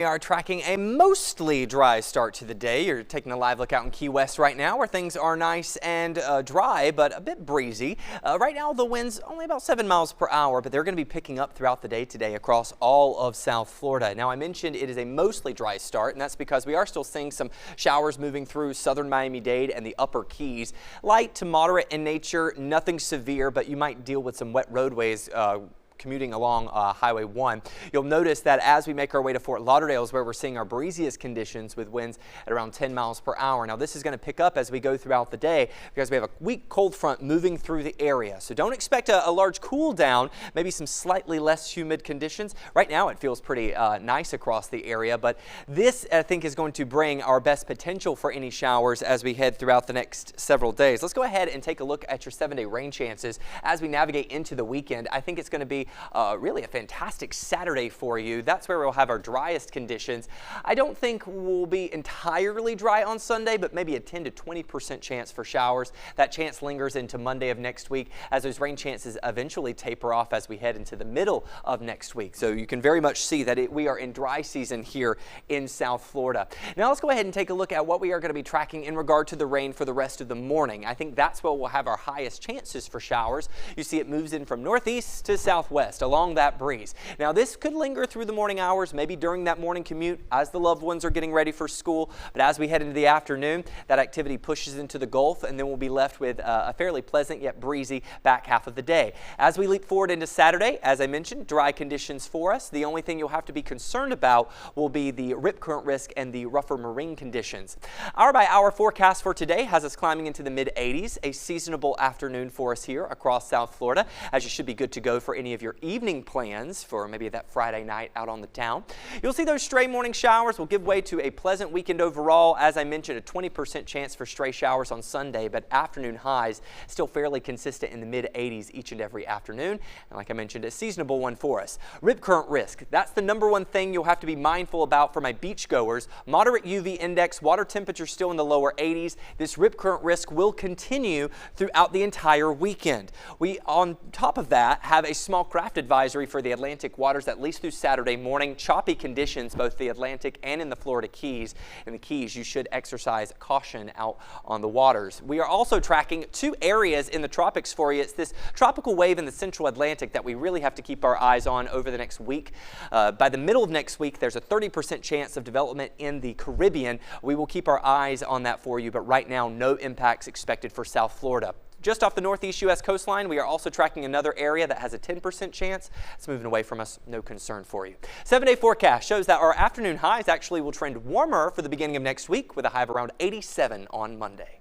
We are tracking a mostly dry start to the day. You're taking a live look out in Key West right now where things are nice and dry, but a bit breezy. Right now the wind's only about 7 miles per hour, but they're going to be picking up throughout the day today across all of South Florida. Now I mentioned it is a mostly dry start, and that's because we are still seeing some showers moving through southern Miami-Dade and the upper Keys. Light to moderate in nature, nothing severe, but you might deal with some wet roadways commuting along Highway 1. You'll notice that as we make our way to Fort Lauderdale is where we're seeing our breeziest conditions with winds at around 10 miles per hour. Now this is going to pick up as we go throughout the day because we have a weak cold front moving through the area. So don't expect a large cool down, maybe some slightly less humid conditions. Right now it feels pretty nice across the area, but this I think is going to bring our best potential for any showers as we head throughout the next several days. Let's go ahead and take a look at your 7-day rain chances as we navigate into the weekend. I think it's going to be really a fantastic Saturday for you. That's where we'll have our driest conditions. I don't think we'll be entirely dry on Sunday, but maybe a 10 to 20% chance for showers. That chance lingers into Monday of next week as those rain chances eventually taper off as we head into the middle of next week. So you can very much see that we are in dry season here in South Florida. Now let's go ahead and take a look at what we are going to be tracking in regard to the rain for the rest of the morning. I think that's where we'll have our highest chances for showers. You see it moves in from northeast to southwest along that breeze. Now this could linger through the morning hours, maybe during that morning commute as the loved ones are getting ready for school. But as we head into the afternoon, that activity pushes into the Gulf, and then we'll be left with a fairly pleasant yet breezy back half of the day. As we leap forward into Saturday, as I mentioned, dry conditions for us. The only thing you'll have to be concerned about will be the rip current risk and the rougher marine conditions. Hour by hour forecast for today has us climbing into the mid 80s, a seasonable afternoon for us here across South Florida, as you should be good to go for any of your evening plans for maybe that Friday night out on the town. You'll see those stray morning showers will give way to a pleasant weekend overall. As I mentioned, a 20% chance for stray showers on Sunday, but afternoon highs still fairly consistent in the mid 80s each and every afternoon. And like I mentioned, a seasonable one for us. Rip current risk, that's the number one thing you'll have to be mindful about for my beach goers. Moderate UV index, water temperature still in the lower 80s. This rip current risk will continue throughout the entire weekend. We, on top of that, have a small craft advisory for the Atlantic waters at least through Saturday morning. Choppy conditions, both the Atlantic and in the Florida Keys. In the Keys, you should exercise caution out on the waters. We are also tracking two areas in the tropics for you. It's this tropical wave in the central Atlantic that we really have to keep our eyes on over the next week. By the middle of next week, there's a 30% chance of development in the Caribbean. We will keep our eyes on that for you, but right now, no impacts expected for South Florida. Just off the northeast U.S. coastline, we are also tracking another area that has a 10% chance. It's moving away from us, no concern for you. 7-day forecast shows that our afternoon highs actually will trend warmer for the beginning of next week with a high of around 87 on Monday.